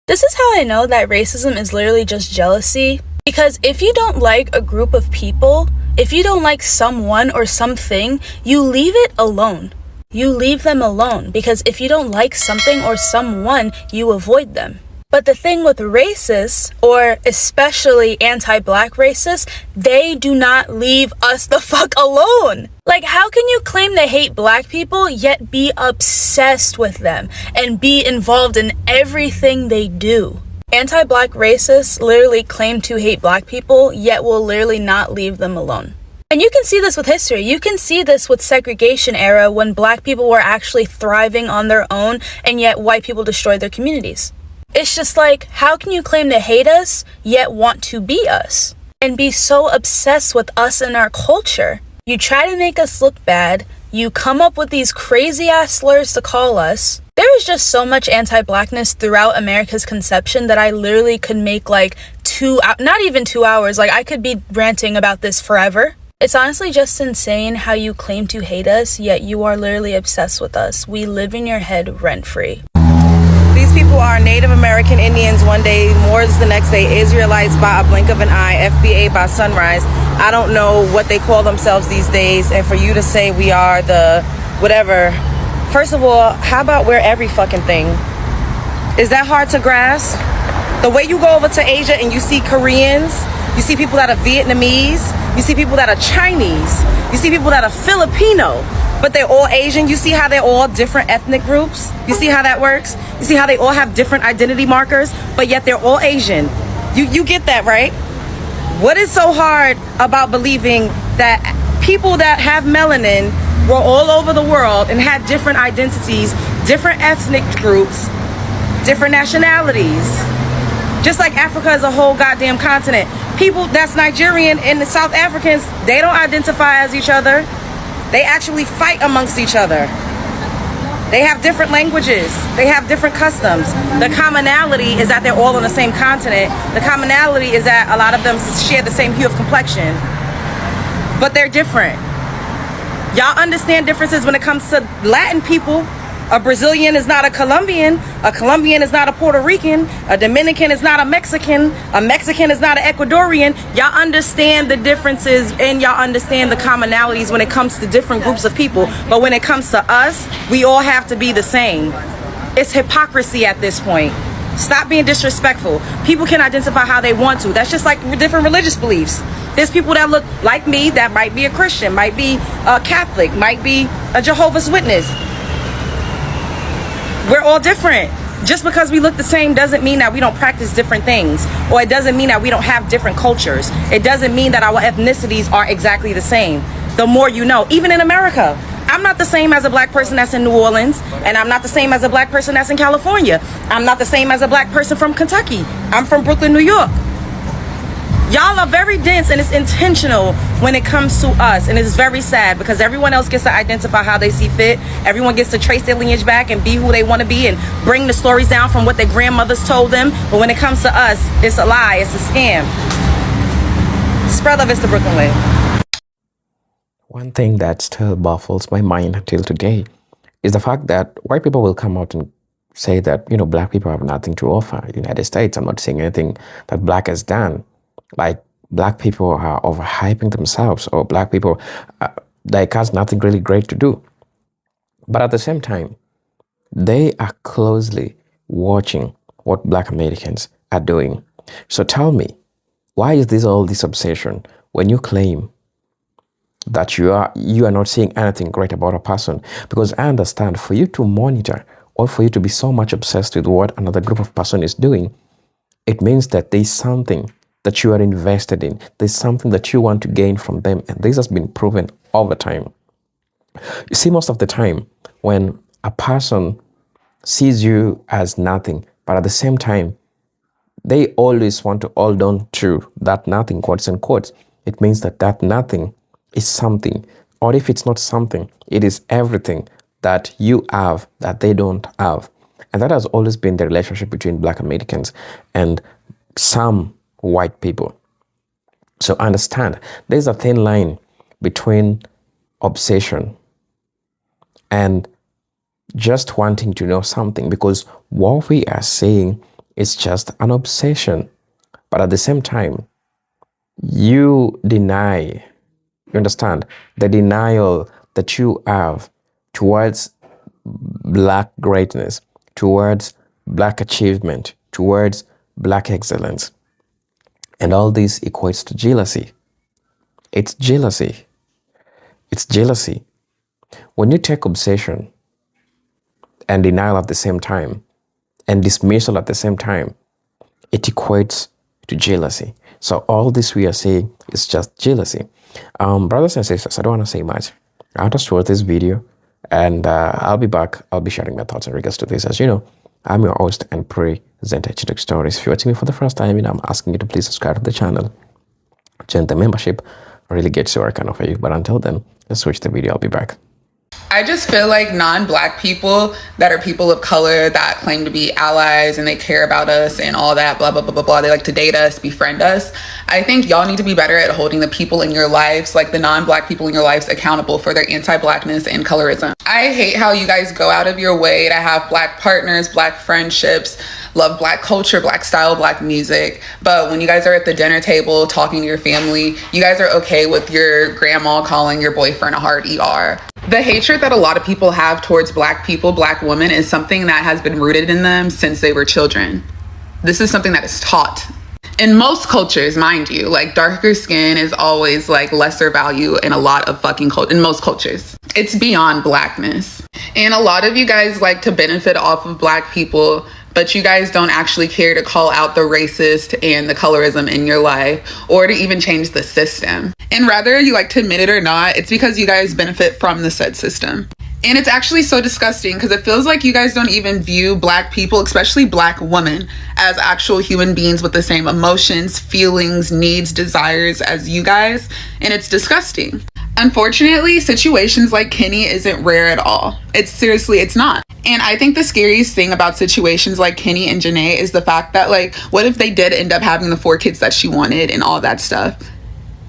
This is how I know that racism is literally just jealousy. Because if you don't like a group of people, if you don't like someone or something, you leave it alone. You leave them alone, because if you don't like something or someone, you avoid them. But the thing with racists, or especially anti-black racists, they do not leave us the fuck alone. Like, how can you claim to hate black people yet be obsessed with them and be involved in everything they do? Anti-black racists literally claim to hate black people yet will literally not leave them alone. And you can see this with history. You can see this with segregation era when black people were actually thriving on their own and yet white people destroyed their communities. It's just like, how can you claim to hate us yet want to be us and be so obsessed with us and our culture? You try to make us look bad. You come up with these crazy ass slurs to call us. There is just so much anti-blackness throughout America's conception that I literally could make like not even 2 hours. Like, I could be ranting about this forever. It's honestly just insane how you claim to hate us, yet you are literally obsessed with us. We live in your head rent-free. These people are Native American Indians one day, Moors the next day, Israelites by a blink of an eye, FBA by sunrise. I don't know what they call themselves these days, and for you to say we are the whatever. First of all, how about we're every fucking thing? Is that hard to grasp? The way you go over to Asia and you see Koreans, you see people that are Vietnamese, you see people that are Chinese, you see people that are Filipino, but they're all Asian. You see how they're all different ethnic groups? You see how that works? You see how they all have different identity markers, but yet they're all Asian. You get that, right? What is so hard about believing that people that have melanin were all over the world and had different identities, different ethnic groups, different nationalities? Just like Africa is a whole goddamn continent. People that's Nigerian and the South Africans, they don't identify as each other. They actually fight amongst each other. They have different languages. They have different customs. The commonality is that they're all on the same continent. The commonality is that a lot of them share the same hue of complexion. But they're different. Y'all understand differences when it comes to Latin people. A Brazilian is not a Colombian is not a Puerto Rican, a Dominican is not a Mexican is not an Ecuadorian. Y'all understand the differences and y'all understand the commonalities when it comes to different groups of people. But when it comes to us, we all have to be the same. It's hypocrisy at this point. Stop being disrespectful. People can identify how they want to. That's just like different religious beliefs. There's people that look like me that might be a Christian, might be a Catholic, might be a Jehovah's Witness. We're all different. Just because we look the same doesn't mean that we don't practice different things, or it doesn't mean that we don't have different cultures. It doesn't mean that our ethnicities are exactly the same. The more you know, even in America, I'm not the same as a black person that's in New Orleans, and I'm not the same as a black person that's in California. I'm not the same as a black person from Kentucky. I'm from Brooklyn, New York. Y'all are very dense, and it's intentional when it comes to us, and it's very sad because everyone else gets to identify how they see fit. Everyone gets to trace their lineage back and be who they want to be and bring the stories down from what their grandmothers told them. But when it comes to us, it's a lie, it's a scam. Spread love, it's the Brooklyn way. One thing that still baffles my mind until today is the fact that white people will come out and say that, black people have nothing to offer. United States, I'm not saying anything that black has done. Like, black people are overhyping themselves, or black people, like, has nothing really great to do. But at the same time, they are closely watching what black Americans are doing. So tell me, why is all this obsession when you claim that you are not seeing anything great about a person? Because I understand, for you to monitor or for you to be so much obsessed with what another group of person is doing, it means that there's something that you are invested in. There's something that you want to gain from them. And this has been proven over time. You see, most of the time, when a person sees you as nothing, but at the same time, they always want to hold on to that nothing, quotes and quotes. It means that nothing is something. Or if it's not something, it is everything that you have that they don't have. And that has always been the relationship between black Americans and some white people. So understand, there's a thin line between obsession and just wanting to know something, because what we are saying It's just an obsession. But at the same time, you deny, you understand, the denial that you have towards Black greatness, towards Black achievement, towards Black excellence. And all this equates to jealousy. It's jealousy. It's jealousy. When you take obsession and denial at the same time, and dismissal at the same time, it equates to jealousy. So all this we are saying is just jealousy. Brothers and sisters, I don't want to say much. I'll just watch this video, and I'll be back. I'll be sharing my thoughts in regards to this. As you know, I'm your host and presenter, Chitok Stories. If you're watching me for the first time, I'm asking you to please subscribe to the channel. Join the membership. Really gets your work for you. But until then, let's switch the video. I'll be back. I just feel like non-Black people that are people of color that claim to be allies and they care about us and all that, blah, blah, blah, blah, blah. They like to date us, befriend us. I think y'all need to be better at holding the people in your lives, like the non-Black people in your lives, accountable for their anti-Blackness and colorism. I hate how you guys go out of your way to have Black partners, Black friendships, love Black culture, Black style, Black music. But when you guys are at the dinner table talking to your family, you guys are okay with your grandma calling your boyfriend a hard ER. The hatred that a lot of people have towards Black people, Black women, is something that has been rooted in them since they were children. This is something that is taught. In most cultures, mind you, like darker skin is always like lesser value in a lot of fucking in most cultures. It's beyond Blackness. And a lot of you guys like to benefit off of Black people, but you guys don't actually care to call out the racist and the colorism in your life or to even change the system. And whether you like to admit it or not, it's because you guys benefit from the said system. And it's actually so disgusting because it feels like you guys don't even view Black people, especially Black women, as actual human beings with the same emotions, feelings, needs, desires as you guys. And it's disgusting. Unfortunately, situations like Kenny isn't rare at all. It's not. And I think the scariest thing about situations like Kenny and Janae is the fact that, like, what if they did end up having the 4 kids that she wanted and all that stuff?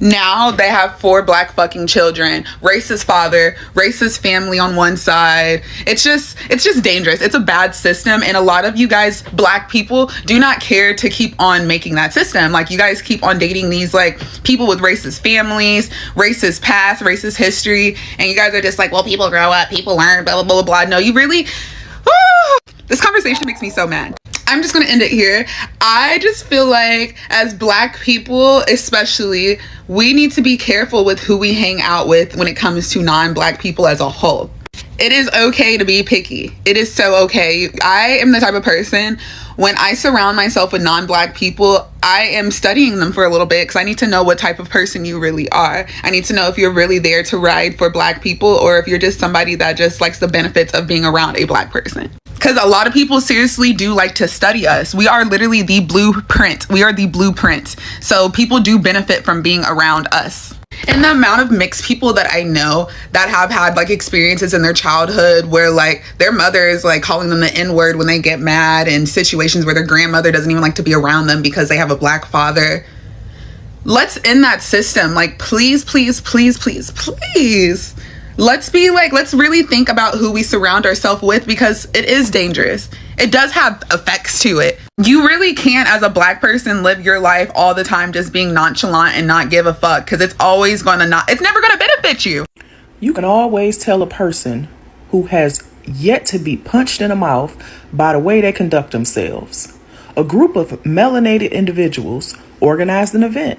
Now they have 4 Black fucking children, racist father, racist family on one side. It's just dangerous. It's a bad system. And a lot of you guys, Black people, do not care to keep on making that system. Like, you guys keep on dating these like people with racist families, racist past, racist history. And you guys are just like, well, people grow up, people learn, blah, blah, blah, blah. No, you really, this conversation makes me so mad. I'm just going to end it here. I just feel like as Black people, especially, we need to be careful with who we hang out with when it comes to non-Black people as a whole. It is okay to be picky. It is so okay. I am the type of person, when I surround myself with non-Black people, I am studying them for a little bit because I need to know what type of person you really are. I need to know if you're really there to ride for Black people or if you're just somebody that just likes the benefits of being around a Black person. Because a lot of people seriously do like to study us. We are literally the blueprint. We are the blueprint. So people do benefit from being around us. And the amount of mixed people that I know that have had like experiences in their childhood where like their mother is like calling them the N-word when they get mad, and situations where their grandmother doesn't even like to be around them because they have a Black father. Let's end that system. Like, please, please, please, please, please. Let's really think about who we surround ourselves with, because it is dangerous. It does have effects to it. You really can't, as a Black person, live your life all the time just being nonchalant and not give a fuck, because it's always going to it's never going to benefit you. You can always tell a person who has yet to be punched in the mouth by the way they conduct themselves. A group of melanated individuals organized an event,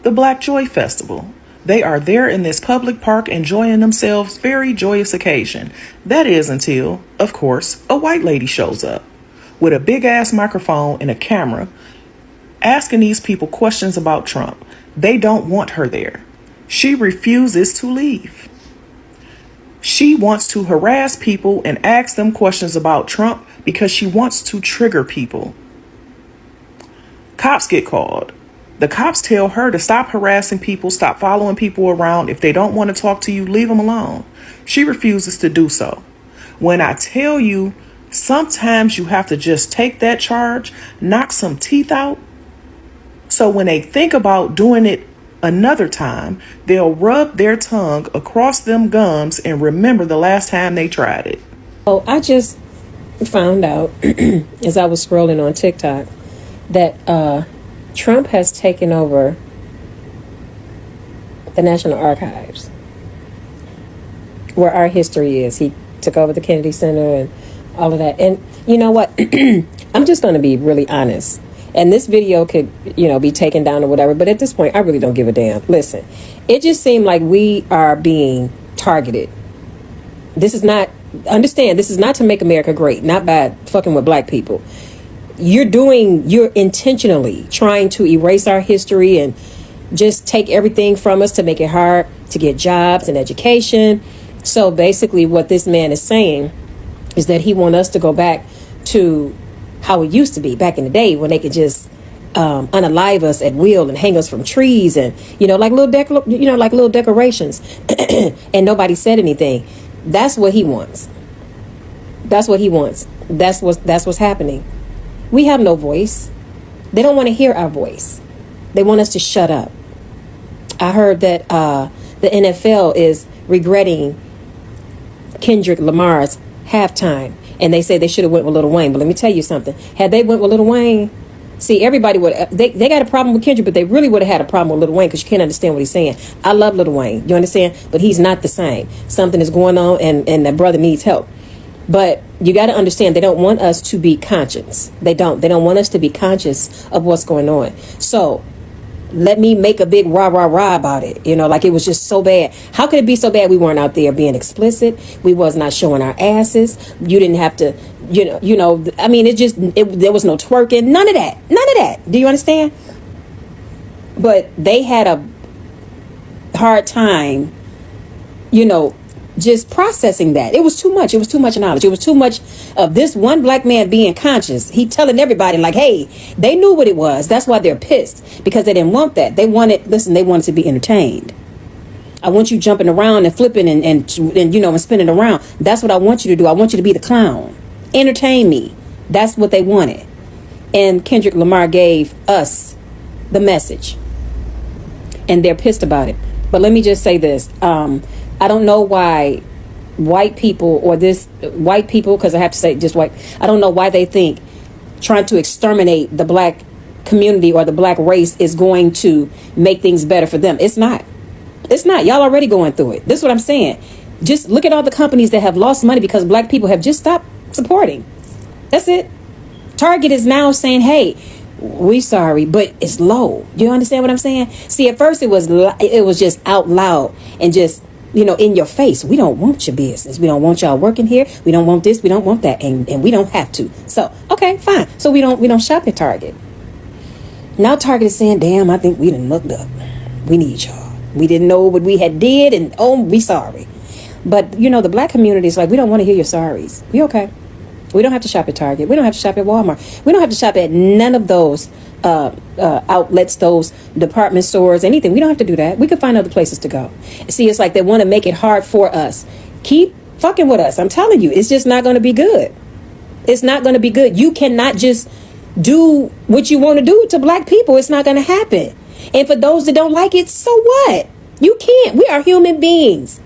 the Black Joy Festival. They are there in this public park enjoying themselves, very joyous occasion. That is until, of course, a white lady shows up with a big ass microphone and a camera asking these people questions about Trump. They don't want her there. She refuses to leave. She wants to harass people and ask them questions about Trump because she wants to trigger people. Cops get called. The cops tell her to stop harassing people, stop following people around. If they don't want to talk to you, leave them alone. She refuses to do so. When I tell you, sometimes you have to just take that charge, knock some teeth out. So when they think about doing it another time, they'll rub their tongue across them gums and remember the last time they tried it. Oh, I just found out as I was scrolling on TikTok that Trump has taken over the National Archives, where our history is. He took over the Kennedy Center and all of that. And you know what? I'm just going to be really honest. And this video could, be taken down or whatever. But at this point, I really don't give a damn. Listen, it just seemed like we are being targeted. This is not to make America great, not by fucking with black people. You're intentionally trying to erase our history and just take everything from us to make it hard to get jobs and education. So basically what this man is saying is that he wants us to go back to how it used to be back in the day when they could just unalive us at will and hang us from trees and, like little decorations and nobody said anything. That's what he wants. That's what he wants. That's what's happening. We have no voice. They don't want to hear our voice. They want us to shut up. I heard that the NFL is regretting Kendrick Lamar's halftime, and they say they should have went with Lil Wayne. But let me tell you something. Had they went with Lil Wayne, see, everybody would. They got a problem with Kendrick, but they really would have had a problem with Lil Wayne because you can't understand what he's saying. I love Lil Wayne, you understand? But he's not the same. Something is going on, and that brother needs help. But you got to understand, they don't want us to be conscious. They don't want us to be conscious of what's going on. So let me make a big rah, rah, rah about it. Like it was just so bad. How could it be so bad? We weren't out there being explicit. We was not showing our asses. You didn't have to, I mean, there was no twerking. None of that. Do you understand? But they had a hard time, just processing that. It was too much. It was too much knowledge. It was too much of this one black man being conscious. He telling everybody like, hey, they knew what it was. That's why they're pissed, because they didn't want that. They wanted to be entertained. I want you jumping around and flipping and spinning around. That's what I want you to do. I want you to be the clown. Entertain me. That's what they wanted. And Kendrick Lamar gave us the message. And they're pissed about it. But let me just say this. I don't know why white people, because I have to say just white, I don't know why they think trying to exterminate the black community or the black race is going to make things better for them. It's not. Y'all already going through it. This is what I'm saying. Just look at all the companies that have lost money because black people have just stopped supporting. That's it. Target is now saying, hey, we sorry, but it's low. You understand what I'm saying? See, at first it was just out loud and just, in your face. We don't want your business. We don't want y'all working here. We don't want this. We don't want that. And we don't have to. So, okay, fine. So we don't shop at Target. Now Target is saying, damn, I think we done looked up. We need y'all. We didn't know what we had did. And we sorry. But, the black community is like, we don't want to hear your sorries. We okay. We don't have to shop at Target. We don't have to shop at Walmart. We don't have to shop at none of those outlets, those department stores, anything. We don't have to do that. We could find other places to go. See, it's like they want to make it hard for us. Keep fucking with us. I'm telling you, it's just not going to be good. It's not going to be good. You cannot just do what you want to do to black people. It's not going to happen. And for those that don't like it, so what? You can't. We are human beings.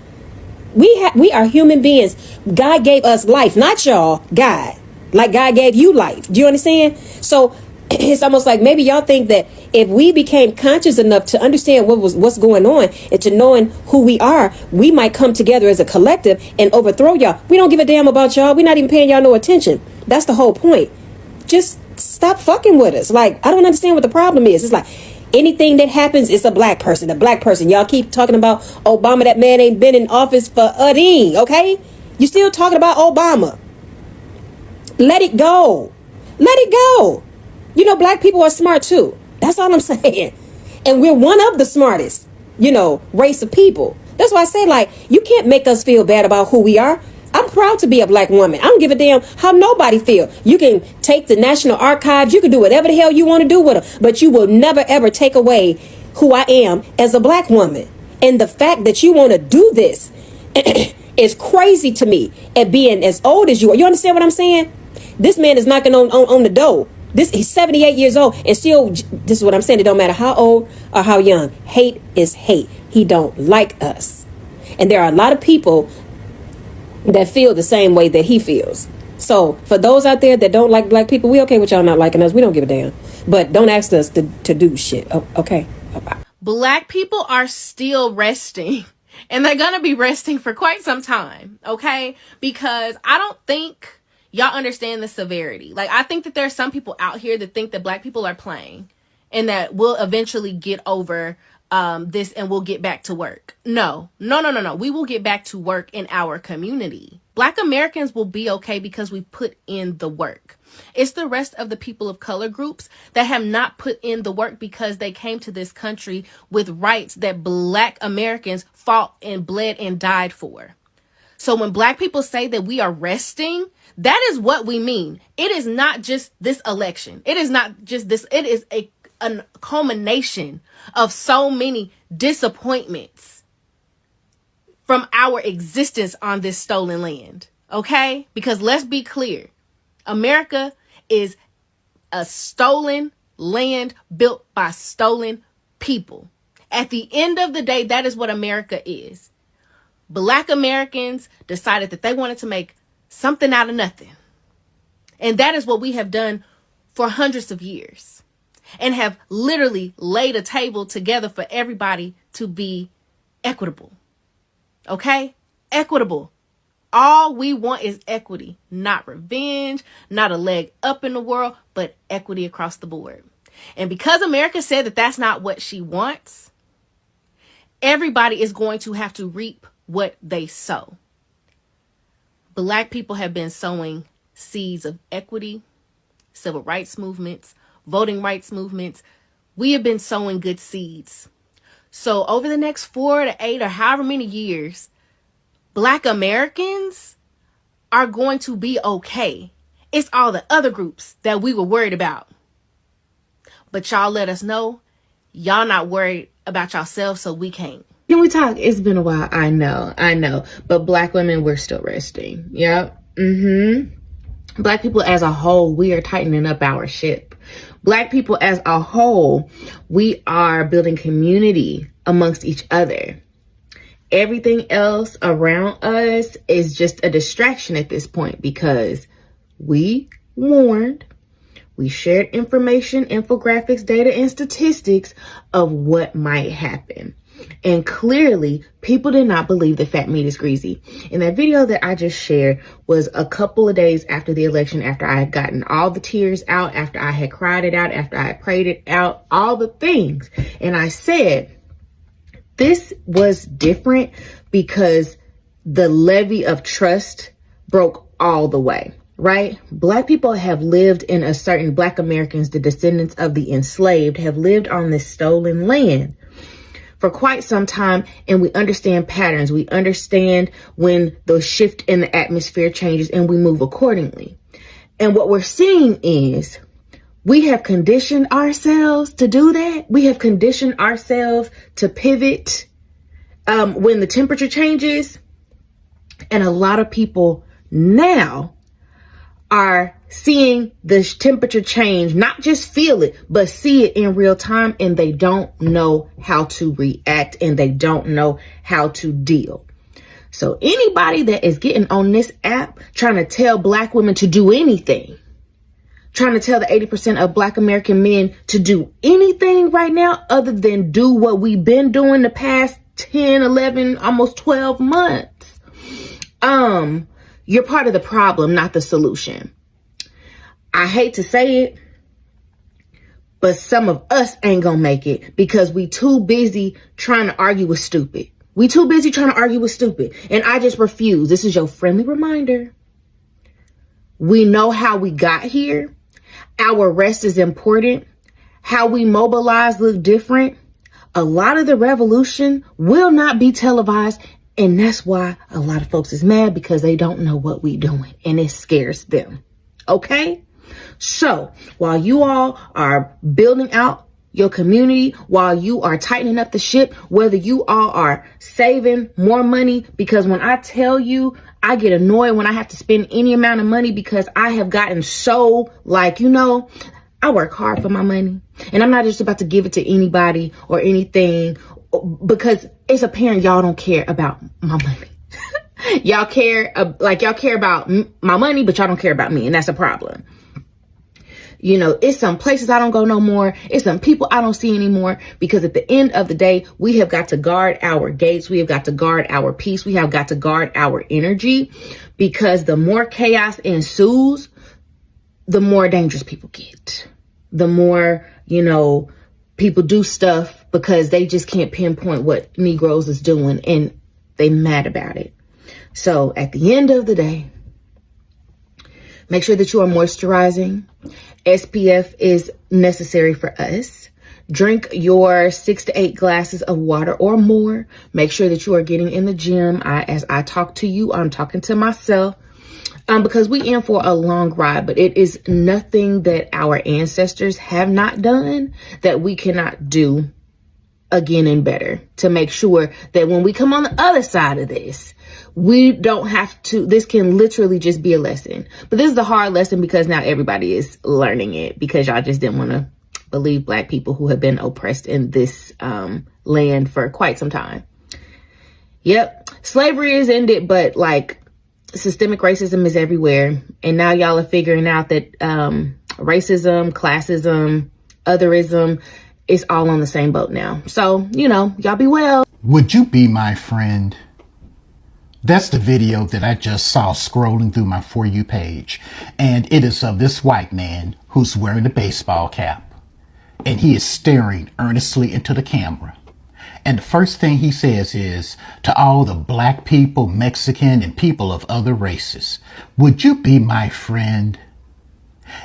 We are human beings. God gave us life, not y'all. God, like God gave you life. Do you understand? So it's almost like maybe y'all think that if we became conscious enough to understand what's going on and to knowing who we are, we might come together as a collective and overthrow y'all. We don't give a damn about y'all. We're not even paying y'all no attention. That's the whole point. Just stop fucking with us. Like, I don't understand what the problem is. It's like anything that happens is a black person. Y'all keep talking about Obama. That man ain't been in office for a ding, okay? You still talking about Obama. Let it go. Let it go. Black people are smart too. That's all I'm saying. And we're one of the smartest, race of people. That's why I say, like, you can't make us feel bad about who we are. I'm proud to be a black woman. I don't give a damn how nobody feel. You can take the National Archives. You can do whatever the hell you want to do with them. But you will never, ever take away who I am as a black woman. And the fact that you want to do this is crazy to me at being as old as you are. You understand what I'm saying? This man is knocking on the door. He's 78 years old and still, this is what I'm saying. It don't matter how old or how young. Hate is hate. He don't like us. And there are a lot of people that feel the same way that he feels. So So for those out there that don't like black people, we okay with y'all not liking us. We don't give a damn. But don't ask us to do shit. Oh, okay. Black people are still resting. And they're going to be resting for quite some time. Okay? Because I don't think y'all understand the severity. Like, I think that there are some people out here that think that black people are playing. And that we'll eventually get over this and we'll get back to work. No. We will get back to work in our community. Black Americans will be okay because we've put in the work. It's the rest of the people of color groups that have not put in the work because they came to this country with rights that black Americans fought and bled and died for. So when black people say that we are resting, that is what we mean. It is not just this election. It is not just this. It is a culmination of so many disappointments from our existence on this stolen land. Okay? Because let's be clear. America is a stolen land built by stolen people. At the end of the day, that is what America is. Black Americans decided that they wanted to make something out of nothing. And that is what we have done for hundreds of years. And have literally laid a table together for everybody to be equitable. Okay? Equitable. All we want is equity, not revenge, not a leg up in the world, but equity across the board. And because America said that that's not what she wants, everybody is going to have to reap what they sow. Black people have been sowing seeds of equity, civil rights movements, voting rights movements. We have been sowing good seeds. So over the next 4 to 8 or however many years, Black Americans are going to be okay. It's all the other groups that we were worried about. But y'all let us know y'all not worried about yourselves, so we can't. Can we talk? It's been a while. I know. But black women, we're still resting. Yep. Black people as a whole, we are tightening up our ship. Black people as a whole, we are building community amongst each other. Everything else around us is just a distraction at this point because we warned, we shared information, infographics, data, and statistics of what might happen. And clearly, people did not believe that fat meat is greasy. And that video that I just shared was a couple of days after the election, after I had gotten all the tears out, after I had cried it out, after I had prayed it out, all the things. And I said, this was different because the levee of trust broke all the way, right? Black people have lived in a certain, Black Americans, the descendants of the enslaved, have lived on this stolen land for quite some time, and we understand patterns. We understand when the shift in the atmosphere changes, and we move accordingly. And what we're seeing is we have conditioned ourselves to do that. We have conditioned ourselves to pivot when the temperature changes. And a lot of people now are seeing the temperature change, not just feel it, but see it in real time, and they don't know how to react and they don't know how to deal. So anybody that is getting on this app trying to tell Black women to do anything, trying to tell the 80% of Black American men to do anything right now other than do what we've been doing the past 10, 11, almost 12 months, you're part of the problem, not the solution. I hate to say it, but some of us ain't gonna make it because we too busy trying to argue with stupid. We too busy trying to argue with stupid. And I just refuse. This is your friendly reminder. We know how we got here. Our rest is important. How we mobilize look different. A lot of the revolution will not be televised. And that's why a lot of folks is mad, because they don't know what we doing and it scares them. Okay? So while you all are building out your community, while you are tightening up the ship, whether you all are saving more money, because when I tell you, I get annoyed when I have to spend any amount of money because I have gotten so I work hard for my money, and I'm not just about to give it to anybody or anything because it's apparent y'all don't care about my money. Y'all care, y'all care about my money, but y'all don't care about me. And that's a problem. You know, it's some places I don't go no more. It's some people I don't see anymore, because at the end of the day, we have got to guard our gates. We have got to guard our peace. We have got to guard our energy, because the more chaos ensues, the more dangerous people get. The more, you know, people do stuff because they just can't pinpoint what Negroes is doing and they mad about it. So at the end of the day, make sure that you are moisturizing. SPF is necessary for us. Drink your 6 to 8 glasses of water or more. Make sure that you are getting in the gym. As I talk to you, I'm talking to myself. Because we in for a long ride, but it is nothing that our ancestors have not done that we cannot do again and better, to make sure that when we come on the other side of this, we don't have to, this can literally just be a lesson. But this is a hard lesson because now everybody is learning it, because y'all just didn't want to believe Black people who have been oppressed in this land for quite some time. Yep, slavery is ended, but like, systemic racism is everywhere. And now y'all are figuring out that racism, classism, otherism is all on the same boat now. So, you know, y'all be well. Would you be my friend? That's the video that I just saw scrolling through my For You page. And it is of this white man who's wearing a baseball cap. And he is staring earnestly into the camera. And the first thing he says is, to all the Black people, Mexican, and people of other races, would you be my friend?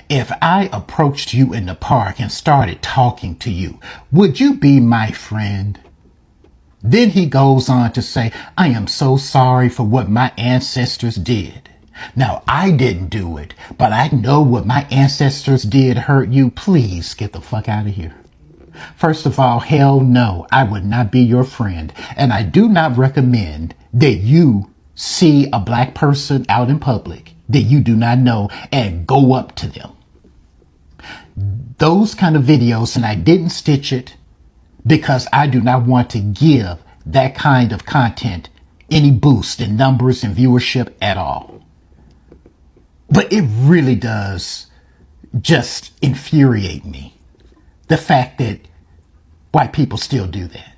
If I approached you in the park and started talking to you, would you be my friend? Then he goes on to say, I am so sorry for what my ancestors did. Now, I didn't do it, but I know what my ancestors did hurt you. Please get the fuck out of here. First of all, hell no, I would not be your friend. And I do not recommend that you see a Black person out in public that you do not know and go up to them. Those kind of videos, and I didn't stitch it because I do not want to give that kind of content any boost in numbers and viewership at all. But it really does just infuriate me, the fact that white people still do that.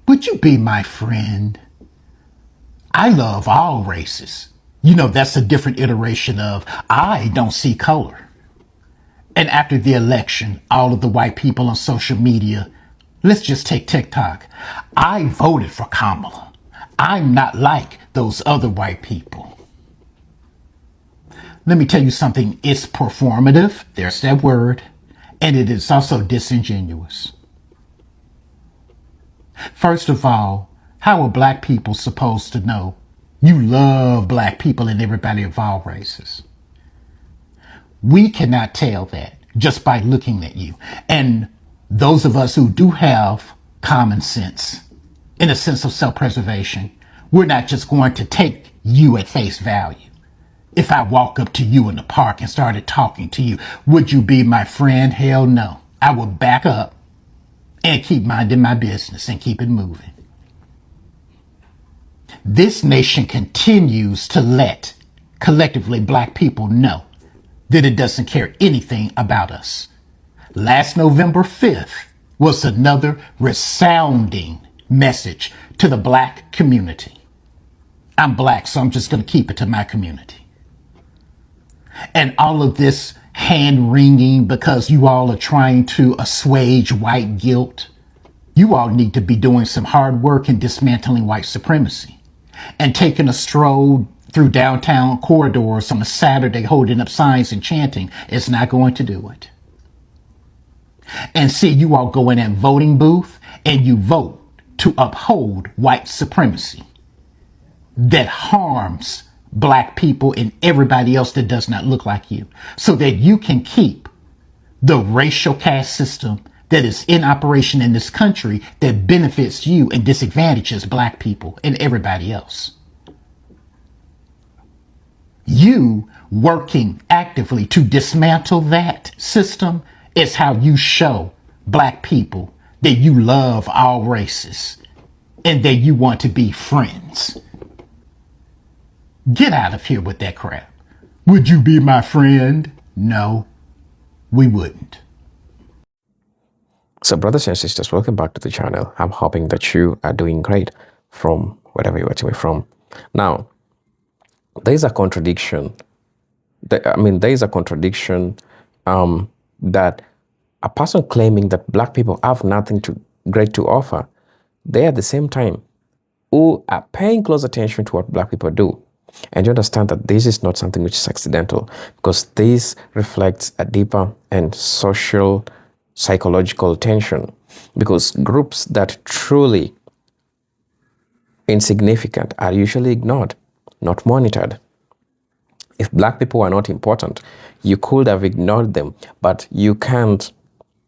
Would you be my friend? I love all races. You know, that's a different iteration of I don't see color. And after the election, all of the white people on social media, let's just take TikTok. I voted for Kamala. I'm not like those other white people. Let me tell you something. It's performative. There's that word. And it is also disingenuous. First of all, how are Black people supposed to know you love Black people and everybody of all races? We cannot tell that just by looking at you. And those of us who do have common sense, in a sense of self-preservation, we're not just going to take you at face value. If I walk up to you in the park and started talking to you, would you be my friend? Hell no. I will back up and keep minding my business and keep it moving. This nation continues to let collectively Black people know that it doesn't care anything about us. Last November 5th was another resounding message to the Black community. I'm Black, so I'm just going to keep it to my community. And all of this hand wringing because you all are trying to assuage white guilt. You all need to be doing some hard work in dismantling white supremacy and taking a stroll through downtown corridors on a Saturday holding up signs and chanting is not going to do it. And see you all go in that voting booth and you vote to uphold white supremacy that harms Black people and everybody else that does not look like you, so that you can keep the racial caste system that is in operation in this country that benefits you and disadvantages Black people and everybody else. You working actively to dismantle that system is how you show Black people that you love all races and that you want to be friends. Get out of here with that crap. Would you be my friend? No, we wouldn't. So brothers and sisters, welcome back to the channel. I'm hoping that you are doing great from wherever you're watching me from. Now, there is a contradiction. There is a contradiction that a person claiming that black people have nothing great to offer, they at the same time who are paying close attention to what black people do. And you understand that this is not something which is accidental, because this reflects a deeper and social, psychological tension. Because groups that truly insignificant are usually ignored, not monitored. If black people are not important, you could have ignored them, but you can't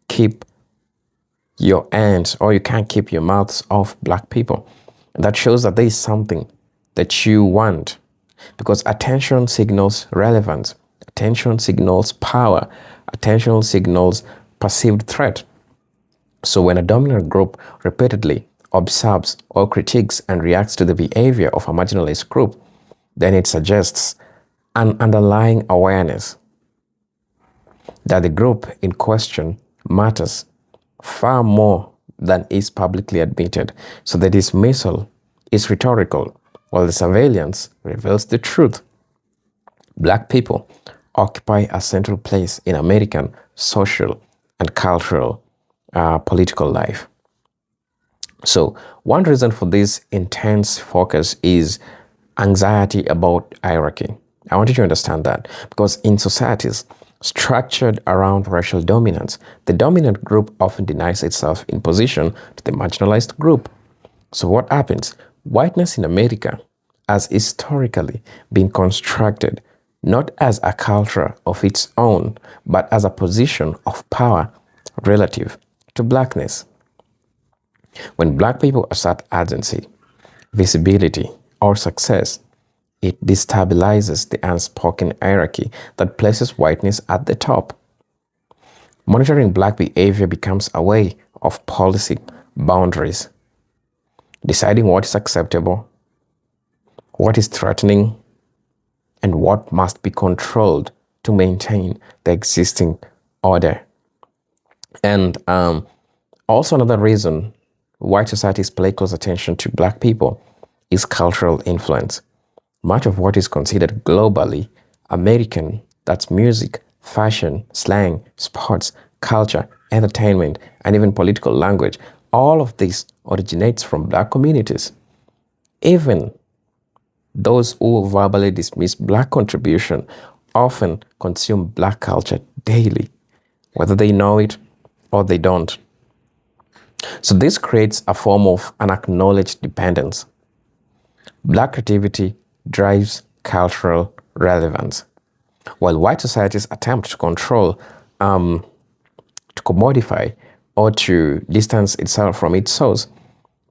keep your hands or you can't keep your mouths off black people. That shows that there is something that you want, because attention signals relevance, attention signals power, attention signals perceived threat. So when a dominant group repeatedly observes or critiques and reacts to the behavior of a marginalized group, then it suggests an underlying awareness that the group in question matters far more than is publicly admitted. So the dismissal is rhetorical, while the surveillance reveals the truth. Black people occupy a central place in American social and cultural political life. So one reason for this intense focus is anxiety about hierarchy. I want you to understand that, because in societies structured around racial dominance, the dominant group often denies itself in position to the marginalized group. So what happens? Whiteness in America has historically been constructed not as a culture of its own, but as a position of power relative to blackness. When black people assert agency, visibility, or success, it destabilizes the unspoken hierarchy that places whiteness at the top. Monitoring black behavior becomes a way of policy boundaries, deciding what is acceptable, what is threatening, and what must be controlled to maintain the existing order. And also another reason white societies pay close attention to black people is cultural influence. Much of what is considered globally American, that's music, fashion, slang, sports, culture, entertainment, and even political language, all of this originates from black communities. Even those who verbally dismiss black contribution often consume black culture daily, whether they know it or they don't. So this creates a form of unacknowledged dependence. Black creativity drives cultural relevance, while white societies attempt to control, to commodify, or to distance itself from its source.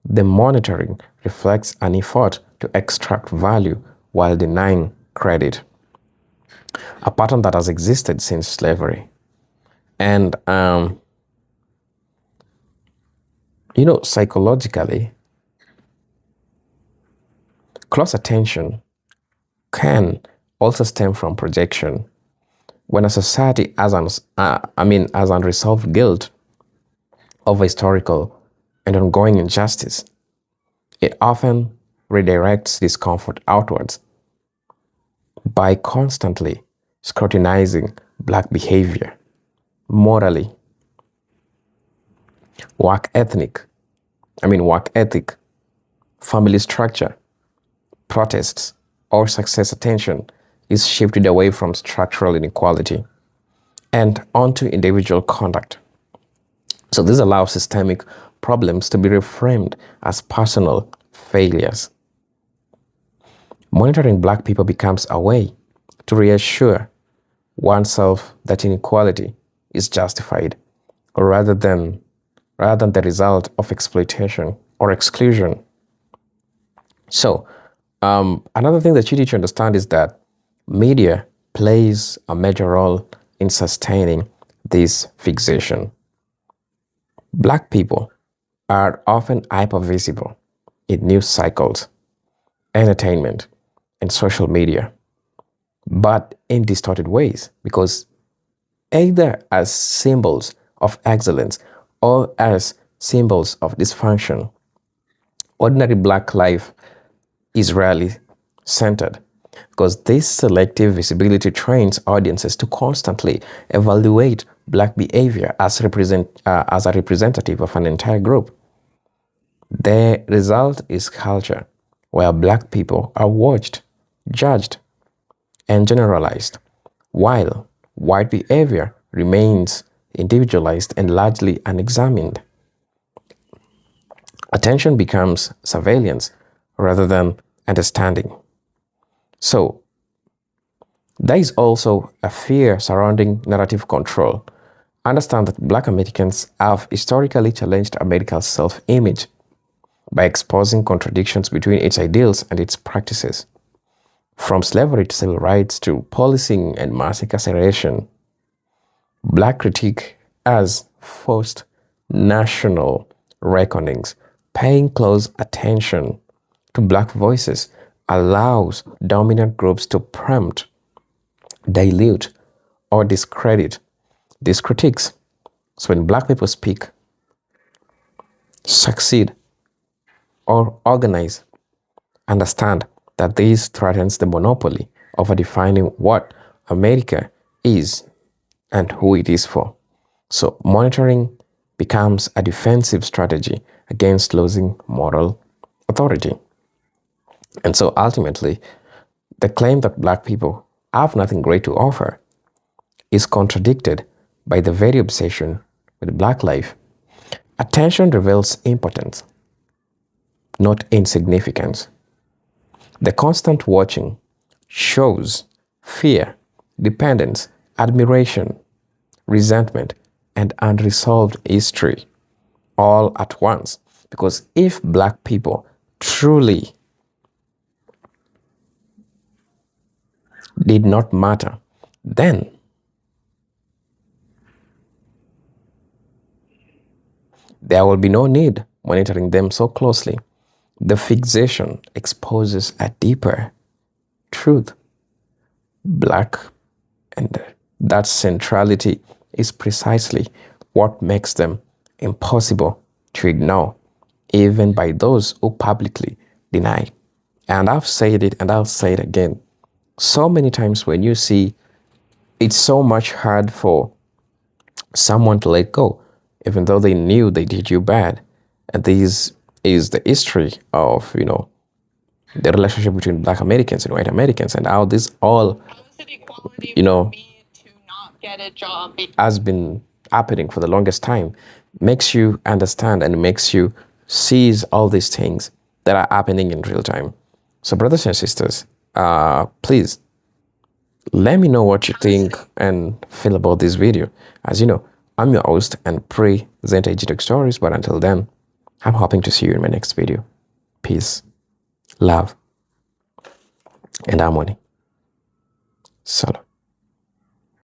The monitoring reflects an effort to extract value while denying credit, a pattern that has existed since slavery. And, psychologically, close attention can also stem from projection. When a society has unresolved guilt over historical and ongoing injustice, it often redirects discomfort outwards by constantly scrutinizing black behavior, morally, work ethic, family structure, protests, or success attention is shifted away from structural inequality and onto individual conduct. So this allows systemic problems to be reframed as personal failures. Monitoring black people becomes a way to reassure oneself that inequality is justified rather than the result of exploitation or exclusion. So another thing that you need to understand is that media plays a major role in sustaining this fixation. Black people are often hypervisible in news cycles, entertainment, in social media, but in distorted ways, because either as symbols of excellence or as symbols of dysfunction, ordinary Black life is rarely centered, because this selective visibility trains audiences to constantly evaluate Black behavior as a representative of an entire group. The result is culture where Black people are watched, judged, and generalized, while white behavior remains individualized and largely unexamined. Attention becomes surveillance rather than understanding. So, there is also a fear surrounding narrative control. Understand that Black Americans have historically challenged America's self-image by exposing contradictions between its ideals and its practices. From slavery to civil rights to policing and mass incarceration, Black critique has forced national reckonings. Paying close attention to Black voices allows dominant groups to preempt, dilute, or discredit these critiques. So when Black people speak, succeed, or organize, understand that this threatens the monopoly over defining what America is and who it is for. So monitoring becomes a defensive strategy against losing moral authority. And so ultimately, the claim that Black people have nothing great to offer is contradicted by the very obsession with Black life. Attention reveals impotence, not insignificance. The constant watching shows fear, dependence, admiration, resentment, and unresolved history all at once. Because if Black people truly did not matter, then there will be no need monitoring them so closely. The fixation exposes a deeper truth. Black, and that centrality is precisely what makes them impossible to ignore, even by those who publicly deny. And I've said it and I'll say it again. So many times when you see it's so much hard for someone to let go, even though they knew they did you bad. And this is the history of, the relationship between Black Americans and white Americans, and how this all, has been happening for the longest time, makes you understand and makes you seize all these things that are happening in real time. So brothers and sisters, please let me know what you think and feel about this video. As you know, I'm your host and present Digital Stories, but until then, I'm hoping to see you in my next video. Peace, love, and harmony. Salam.